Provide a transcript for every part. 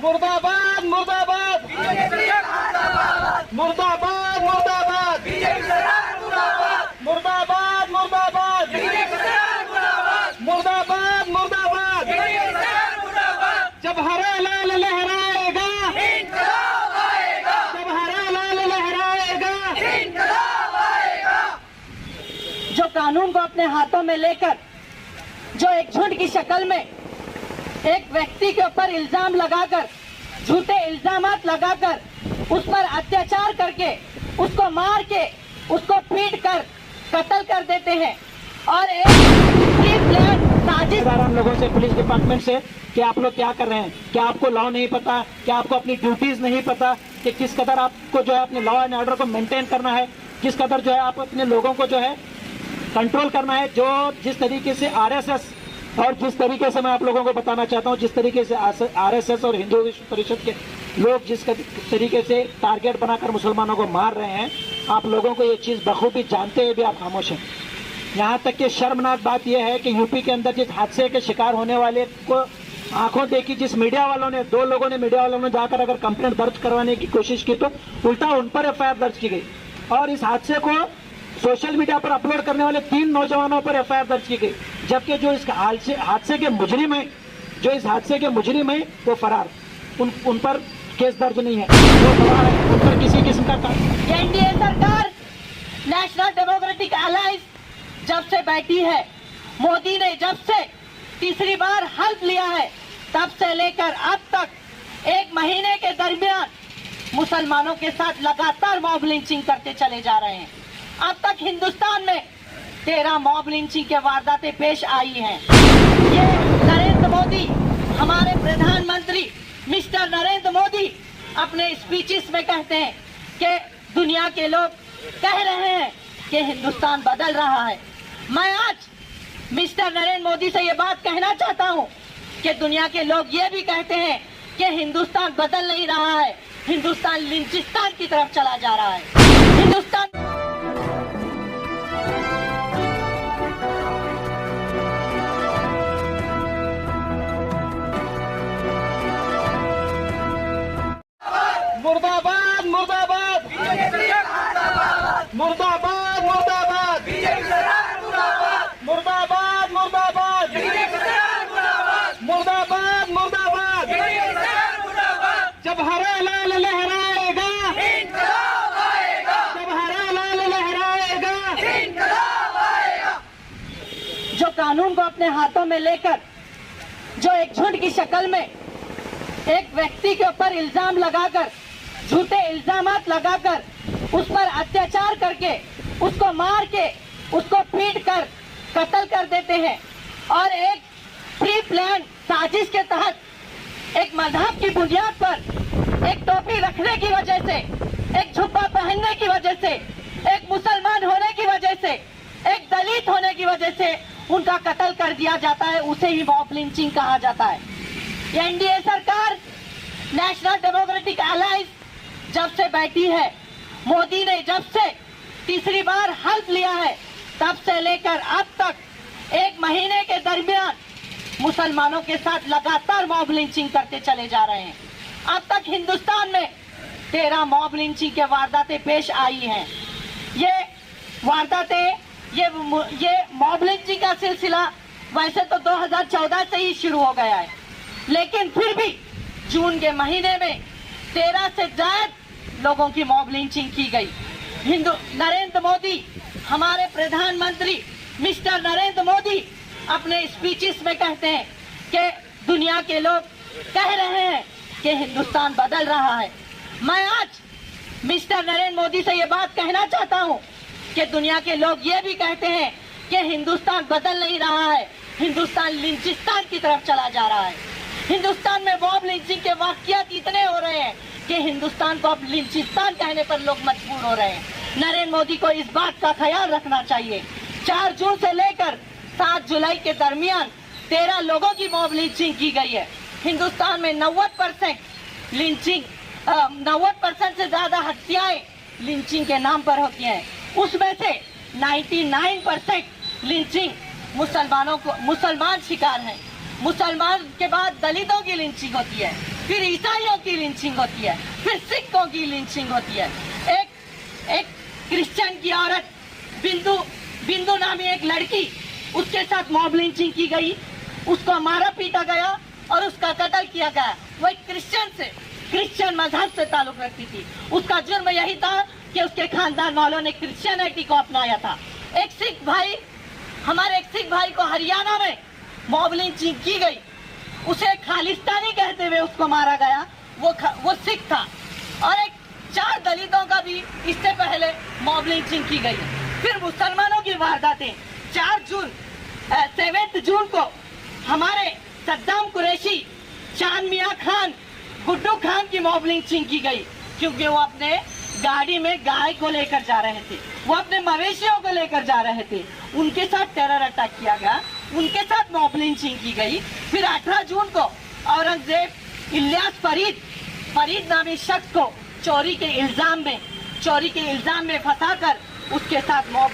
मुर्दाबाद मुर्दाबाद मुर्दाबाद मुर्दाबाद मुर्दाबाद मुर्दाबाद मुर्दाबाद मुर्दाबाद जब हरा लाल लहराएगा, जब हरा लाल लहराएगा। जो कानून को अपने हाथों में लेकर जो एक झुंड की शक्ल में एक व्यक्ति के ऊपर इल्जाम लगाकर, झूठे इल्जामात लगाकर उस पर अत्याचार करके, उसको मार के, उसको पीट कर कत्ल कर देते हैं और एक प्री प्लान साजिश। हम लोगों से, पुलिस डिपार्टमेंट से, कि आप लोग क्या कर रहे हैं, क्या आपको लॉ नहीं पता, क्या आपको अपनी ड्यूटीज नहीं पता कि किस कदर आपको जो है अपने लॉ एंड ऑर्डर को मेंटेन करना है, किस कदर जो है आप अपने लोगों को जो है कंट्रोल करना है। जो जिस तरीके से आरएसएस और जिस तरीके से मैं आप लोगों को बताना चाहता हूं, जिस तरीके से आरएसएस और हिंदू विश्व परिषद के लोग जिस तरीके से टारगेट बनाकर मुसलमानों को मार रहे हैं, आप लोगों को ये चीज बखूबी जानते हुए भी आप खामोश हैं। यहाँ तक कि शर्मनाक बात यह है कि यूपी के अंदर जिस हादसे के शिकार होने वाले को आंखों देखी, जिस मीडिया वालों ने, 2 लोगों ने, मीडिया वालों ने जाकर अगर कंप्लेंट दर्ज करवाने की कोशिश की तो उल्टा उन पर एफआईआर दर्ज की गई और इस हादसे को सोशल मीडिया पर अपलोड करने वाले 3 नौजवानों पर एफआईआर दर्ज की गई, जबकि जो इस हादसे के मुजरिम है, जो इस हादसे के मुजरिम है वो फरार, उन पर केस दर्ज नहीं है, वो फरार है, उन पर किसी किस्म का। एनडीए सरकार, नेशनल डेमोक्रेटिक अलायंस जब से बैठी है, मोदी ने जब से तीसरी बार हल्फ लिया है, तब से लेकर अब तक 1 महीने के दरमियान मुसलमानों के साथ लगातार मॉब लिंचिंग करते चले जा रहे हैं। अब तक हिंदुस्तान में 13 मॉब लिंचिंग के वारदातें पेश आई हैं। ये नरेंद्र मोदी, हमारे प्रधानमंत्री मिस्टर नरेंद्र मोदी अपने स्पीचेस में कहते हैं कि दुनिया के लोग कह रहे हैं कि हिंदुस्तान बदल रहा है। मैं आज मिस्टर नरेंद्र मोदी से ये बात कहना चाहता हूँ कि दुनिया के लोग ये भी कहते हैं कि हिंदुस्तान बदल नहीं रहा है, हिंदुस्तान लिंचिस्तान की तरफ चला जा रहा है। हिंदुस्तान मुर्दाबाद मुर्दाबाद मुर्दाबाद मुर्दाबाद मुर्दाबाद मुर्दाबाद मुर्दाबाद मुर्दाबाद जब हरा लाल लहराएगा, जब हरा लाल लहराएगा। जो कानून को अपने हाथों में लेकर जो एक झुंड की शक्ल में एक व्यक्ति के ऊपर इल्जाम लगाकर, झूठे इल्जामात लगाकर उस पर अत्याचार करके, उसको मार के, उसको पीट कर कत्ल कर देते हैं और एक प्री प्लान साजिश के तहत एक मजहब की बुनियाद पर, एक टोपी रखने की वजह से, एक झुब्बा पहनने की वजह से, एक मुसलमान होने की वजह से, एक दलित होने की वजह से उनका कत्ल कर दिया जाता है। उसे ही मॉब लिंचिंग कहा जाता है। एनडीए सरकार, नेशनल डेमोक्रेटिक अलायंस जब से बैठी है, मोदी ने जब से तीसरी बार हल्फ लिया है, तब से लेकर अब तक 1 महीने के दरमियान मुसलमानों के साथ लगातार मॉब लिंचिंग करते चले जा रहे हैं। अब तक हिंदुस्तान में 13 मॉब लिंचिंग के वारदातें पेश आई हैं। ये वारदातें, ये मॉब लिंचिंग का सिलसिला वैसे तो 2014 से ही शुरू हो गया है, लेकिन फिर भी जून के महीने में 13 से ज्यादा लोगों की मॉब लिंचिंग की गई। नरेंद्र मोदी, हमारे प्रधानमंत्री मिस्टर नरेंद्र मोदी अपने स्पीचेस में कहते हैं कि दुनिया के लोग कह रहे हैं कि हिंदुस्तान बदल रहा है। मैं आज मिस्टर नरेंद्र मोदी से ये बात कहना चाहता हूँ कि दुनिया के लोग ये भी कहते हैं कि हिंदुस्तान बदल नहीं रहा है, हिंदुस्तान लिंचिस्तान की तरफ चला जा रहा है। हिंदुस्तान में मॉब लिंचिंग के वाकयात इतने हो रहे हैं कि हिंदुस्तान को अब लिंचिस्तान कहने पर लोग मजबूर हो रहे हैं। नरेंद्र मोदी को इस बात का ख्याल रखना चाहिए। 4 जून से लेकर 7 जुलाई के दरमियान 13 लोगों की मॉब लिंचिंग की गई है। हिंदुस्तान में 90% लिंचिंग, 90% से ज्यादा हत्याएं लिंचिंग के नाम पर होती हैं। उसमें से 99% लिंचिंग मुसलमान शिकार हैं। मुसलमान के बाद दलितों की लिंचिंग होती है, फिर ईसाइयों की लिंचिंग होती है, फिर सिखों की लिंचिंग होती है। एक क्रिश्चियन की औरत बिंदु नामी एक लड़की, उसके साथ मॉब लिंचिंग की गई, उसको मारा पीटा गया और उसका कत्ल किया गया। वो एक क्रिश्चियन मजहब से ताल्लुक रखती थी। उसका जुर्म यही था कि उसके खानदान वालों ने क्रिश्चियनिटी को अपनाया था। हमारे एक सिख भाई को हरियाणा में मॉब लिंचिंग की गई, उसे खालिस्तानी कहते हुए उसको मारा गया। वो सिख था। और एक 4 दलितों का भी इससे पहले मॉब लिंचिंग की गई। फिर मुसलमानों की वारदातें 7 जून को हमारे सद्दाम कुरैशी, चांद मियां खान, गुड्डू खान की मॉब लिंचिंग की गई, क्योंकि वो अपने गाड़ी में गाय को लेकर जा रहे थे, वो अपने मवेशियों को लेकर जा रहे थे। उनके साथ टेरर अटैक किया गया, उनके साथ मॉब लिंचिंग की गई। फिर 18 जून को औरंगजेब इलियास फरीद नामी शख्स को चोरी के इल्जाम में फंसाकर उसके साथ मॉब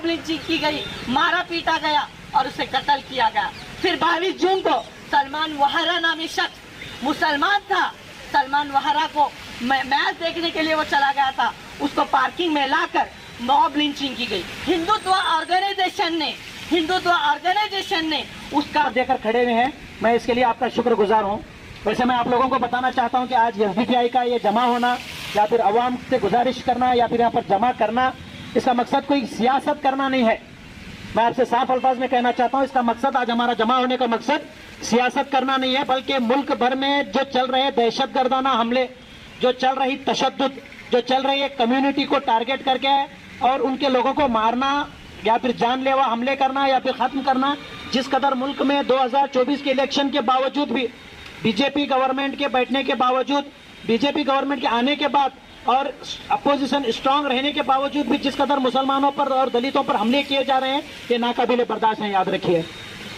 लिंचिंग की गई, मारा पीटा गया और उसे कत्ल किया गया। फिर 22 जून को सलमान वहारा नामी शख्स मुसलमान था, सलमान वहारा को मैच देखने के लिए वो चला गया था, उसको पार्किंग में लाकर मॉब लिंचिंग की गई। हिंदुत्व ऑर्गेनाइजेशन ने उसका देकर खड़े हुए हैं। मैं इसके लिए आपका शुक्रगुजार हूँ। वैसे मैं आप लोगों को बताना चाहता हूँ कि आज एसडीपीआई का ये जमा होना या फिर अवाम से गुजारिश करना या फिर यहाँ पर जमा करना, इसका मकसद कोई सियासत करना नहीं है। मैं आपसे साफ अल्फाज में कहना चाहता हूँ, इसका मकसद, आज हमारा जमा होने का मकसद सियासत करना नहीं है, बल्कि मुल्क भर में जो चल रहे दहशतगर्दाना हमले, जो चल रही तशद्दुद, जो चल रही है कम्युनिटी को टारगेट करके और उनके लोगों को मारना या फिर जानलेवा हमले करना या फिर खत्म करना, जिस कदर मुल्क में 2024 के इलेक्शन के बावजूद भी, बीजेपी गवर्नमेंट के बैठने के बावजूद, बीजेपी गवर्नमेंट के आने के बाद और अपोजिशन स्ट्रांग रहने के बावजूद भी जिस कदर मुसलमानों पर और दलितों पर हमले किए जा रहे हैं, ये नाकाबिले बर्दाश्त है। याद रखिए,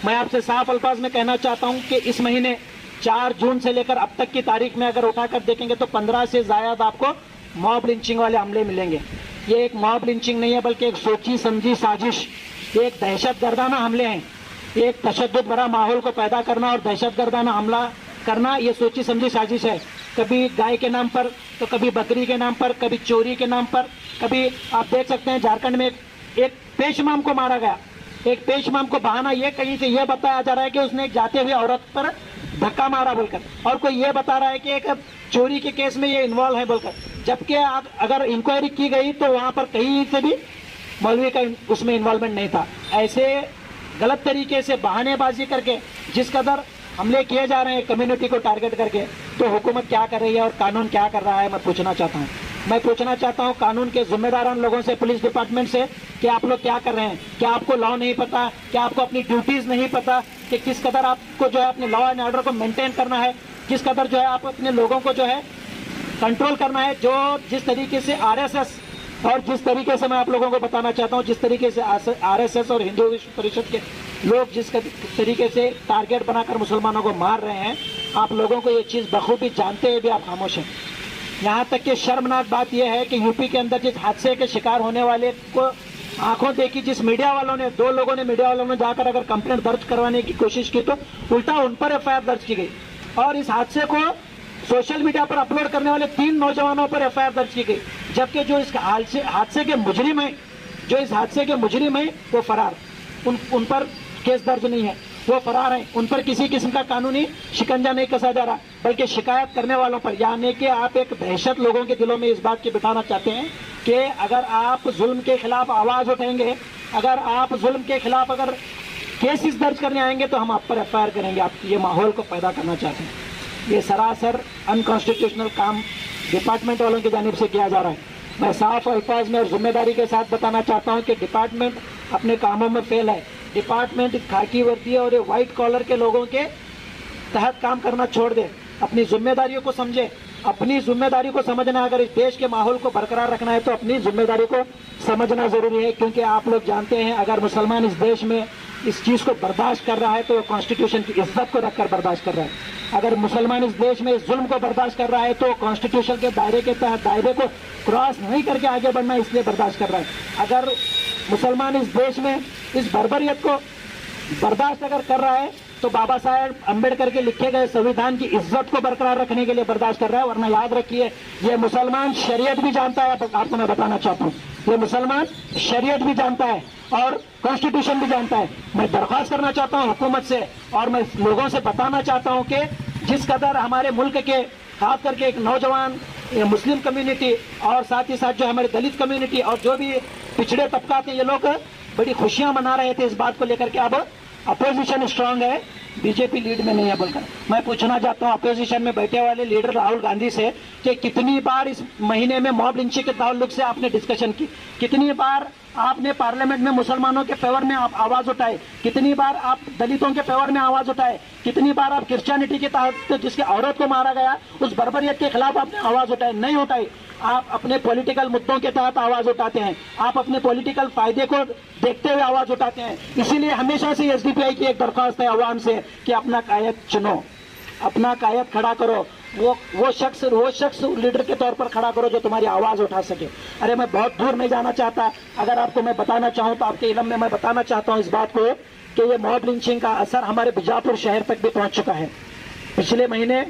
मैं आपसे साफ अल्फाज में कहना चाहता हूं कि इस महीने 4 जून से लेकर अब तक की तारीख में अगर उठाकर देखेंगे तो 15 से ज्यादा आपको मॉब लिंचिंग वाले हमले मिलेंगे। ये एक मॉब लिंचिंग नहीं है, बल्कि एक सोची समझी साजिश, ये एक दहशतगर्दाना हमले हैं। एक तशद्दुद भरा माहौल को पैदा करना और दहशतगर्दाना हमला करना, ये सोची समझी साजिश है। कभी गाय के नाम पर, तो कभी बकरी के नाम पर, कभी चोरी के नाम पर, कभी आप देख सकते हैं झारखंड में एक पेशमाम को मारा गया। एक पेशमाम को बहाना ये कहीं से ये बताया जा रहा है कि उसने एक जाते हुए औरत पर धक्का मारा बोलकर, और कोई ये बता रहा है कि एक चोरी के केस में ये इन्वॉल्व है बोलकर, जबकि अगर इंक्वायरी की गई तो वहां पर कहीं से भी मौलवी का उसमें इन्वॉल्वमेंट नहीं था। ऐसे गलत तरीके से बहानेबाजी करके जिस कदर हमले किए जा रहे हैं कम्युनिटी को टारगेट करके, तो हुकूमत क्या कर रही है और कानून क्या कर रहा है, मैं पूछना चाहता हूं कानून के जिम्मेदारान लोगों से, पुलिस डिपार्टमेंट से, कि आप लोग क्या कर रहे हैं? क्या आपको लॉ नहीं पता? क्या आपको अपनी ड्यूटीज नहीं पता कि किस कदर आपको जो है अपने लॉ एंड ऑर्डर को मेंटेन करना है, किस कदर जो है आप अपने लोगों को जो है कंट्रोल करना है। जो जिस तरीके से आरएसएस और जिस तरीके से मैं आप लोगों को बताना चाहता हूं, जिस तरीके से आरएसएस और हिंदू विश्व परिषद के लोग जिस तरीके से टारगेट बनाकर मुसलमानों को मार रहे हैं, आप लोगों को ये चीज बखूबी जानते हुए भी आप खामोश हैं। यहाँ तक कि शर्मनाक बात यह है कि यूपी के अंदर जिस हादसे के शिकार होने वाले को आंखों देखी, जिस मीडिया वालों ने, 2 लोगों ने मीडिया वालों ने जाकर अगर कंप्लेंट दर्ज करवाने की कोशिश की, तो उल्टा उन पर एफआईआर दर्ज की गई, और इस हादसे को सोशल मीडिया पर अपलोड करने वाले 3 नौजवानों पर एफआईआर दर्ज की गई, जबकि जो इस हादसे के मुजरिम हैं, वो फरार, उन पर केस दर्ज नहीं है, वो फरार हैं, उन पर किसी किस्म का कानूनी शिकंजा नहीं कसा जा रहा, बल्कि शिकायत करने वालों पर। यानी कि आप एक दहशत लोगों के दिलों में इस बात की बिठाना चाहते हैं कि अगर आप जुल्म के खिलाफ आवाज उठाएंगे, अगर आप जुल्म के खिलाफ अगर केसेस दर्ज करने आएंगे तो हम आप पर एफआईआर करेंगे। आप ये माहौल को पैदा करना चाहते हैं। ये सरासर अनकॉन्स्टिट्यूशनल काम डिपार्टमेंट वालों की जानिब से किया जा रहा है। मैं साफ अल्फाज में और जिम्मेदारी के साथ बताना चाहता हूं कि डिपार्टमेंट अपने कामों में फेल है। डिपार्टमेंट खाकी वर्दी और ये व्हाइट कॉलर के लोगों के तहत काम करना छोड़ दे, अपनी जिम्मेदारियों को समझे। अपनी जिम्मेदारी को समझना, अगर इस देश के माहौल को बरकरार रखना है तो अपनी जिम्मेदारी को समझना जरूरी है, क्योंकि आप लोग जानते हैं अगर मुसलमान इस देश में इस चीज को बर्दाश्त कर रहा है तो वो कॉन्स्टिट्यूशन की इज्जत को रखकर बर्दाश्त कर रहा है। अगर मुसलमान इस देश में इस जुल्म को बर्दाश्त कर रहा है तो कॉन्स्टिट्यूशन के दायरे के तहत दायरे को क्रॉस नहीं करके आगे बढ़ना इसलिए बर्दाश्त कर रहा है। अगर मुसलमान इस देश में इस बर्बरियत को बर्दाश्त अगर कर रहा है तो बाबा साहेब अंबेडकर के लिखे गए संविधान की इज्जत को बरकरार रखने के लिए बर्दाश्त कर रहा है। वरना याद रखिए, ये मुसलमान शरीयत भी जानता है, आपको मैं बताना चाहता हूँ, ये मुसलमान शरीयत भी जानता है और कॉन्स्टिट्यूशन भी जानता है। मैं दरख्वास्त करना चाहता हूँ हुकूमत से और मैं लोगों से बताना चाहता हूँ कि जिस कदर हमारे मुल्क के खास करके एक नौजवान मुस्लिम कम्युनिटी और साथ ही साथ जो हमारे दलित कम्युनिटी और जो भी पिछड़े तबका के ये लोग बड़ी खुशियां मना रहे थे इस बात को लेकर के अब अपोजिशन स्ट्रांग है, बीजेपी लीड में नहीं है बोलकर। मैं पूछना चाहता हूं अपोजिशन में बैठे वाले लीडर राहुल गांधी से कि कितनी बार इस महीने में मॉब लिंचिंग के ताल्लुक से आपने डिस्कशन की, कितनी बार आपने पार्लियामेंट में मुसलमानों के फेवर में आप आवाज उठाए, कितनी बार आप दलितों के फेवर में आवाज उठाए, कितनी बार आप क्रिश्चियनिटी के तहत जिसके औरत को मारा गया उस बर्बरियत के खिलाफ आपने आवाज उठाई, नहीं उठाई। आप अपने पॉलिटिकल मुद्दों के तहत आवाज उठाते हैं, आप अपने पॉलिटिकल फायदे को देखते हुए आवाज उठाते हैं। इसीलिए हमेशा से एसडीपीआई की एक दरख्वास्त है आवाम से कि अपना कायद चुनो, अपना कायद खड़ा करो, वो शख्स लीडर के तौर पर खड़ा करो जो तुम्हारी आवाज उठा सके। अरे मैं बहुत दूर नहीं जाना चाहता, अगर आपको मैं बताना चाहूँ तो आपके इल्म में मैं बताना चाहता हूँ इस बात को कि ये मॉब लिंचिंग का असर हमारे बीजापुर शहर तक भी पहुंच चुका है। पिछले महीने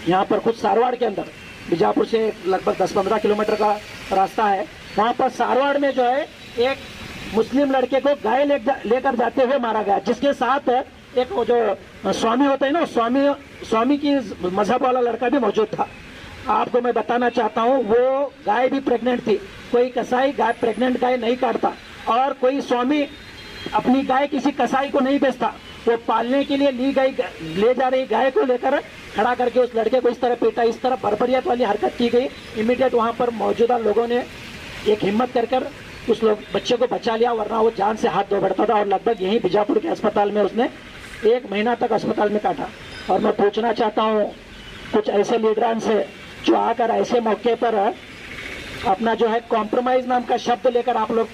यहाँ पर खुद सारवाड़ के अंदर, बीजापुर से लगभग 10-15 किलोमीटर का रास्ता है, वहां पर सारवाड़ में जो है एक मुस्लिम लड़के को गाय लेकर जाते हुए मारा गया, जिसके साथ एक वो जो स्वामी होता है ना, स्वामी की मजहब वाला लड़का भी मौजूद था। आपको मैं बताना चाहता हूँ वो गाय भी प्रेग्नेंट थी। कोई कसाई गाय प्रेग्नेंट गाय नहीं काटता और कोई स्वामी अपनी गाय किसी कसाई को नहीं बेचता। वो पालने के लिए ले जा रही गाय को लेकर खड़ा करके उस लड़के को इस तरह पीटा, इस तरह बर्बरियत वाली हरकत की गई। इमीडिएट वहां पर मौजूदा लोगों ने एक हिम्मत कर उस बच्चे को बचा लिया, वरना वो जान से हाथ धो बैठता था और लगभग यहीं बीजापुर के अस्पताल में उसने 1 महीना तक अस्पताल में काटा। और मैं पूछना चाहता हूँ कुछ ऐसे लीडरान से जो आकर ऐसे मौके पर अपना जो है कॉम्प्रोमाइज नाम का शब्द लेकर आप लोग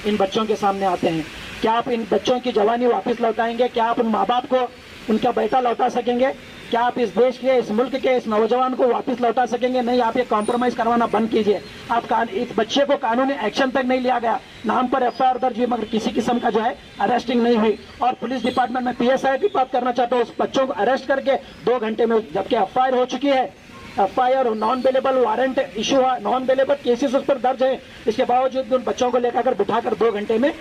इन बच्चों के सामने आते हैं। क्या आप इन बच्चों की जवानी वापस लौटाएंगे? क्या आप उन माँ बाप को उनका बेटा लौटा सकेंगे? क्या आप इस देश के, इस मुल्क के, इस नौजवान को वापस लौटा सकेंगे? नहीं, आप ये कॉम्प्रोमाइज करवाना बंद कीजिए। आप इस बच्चे को कानूनी एक्शन तक नहीं लिया गया, नाम पर एफआईआर दर्ज हुई मगर किसी किस्म का जो है अरेस्टिंग नहीं हुई। और पुलिस डिपार्टमेंट में पीएसआई की बात करना चाहता हूँ, उस बच्चों को अरेस्ट करके 2 घंटे में, जबकि एफआईआर हो चुकी है, FIR non bailable warrant issue हुआ, नॉन बेलेबल केसेस उस पर दर्ज है, इसके बावजूद भी उन बच्चों को लेकर बिठाकर 2 घंटे में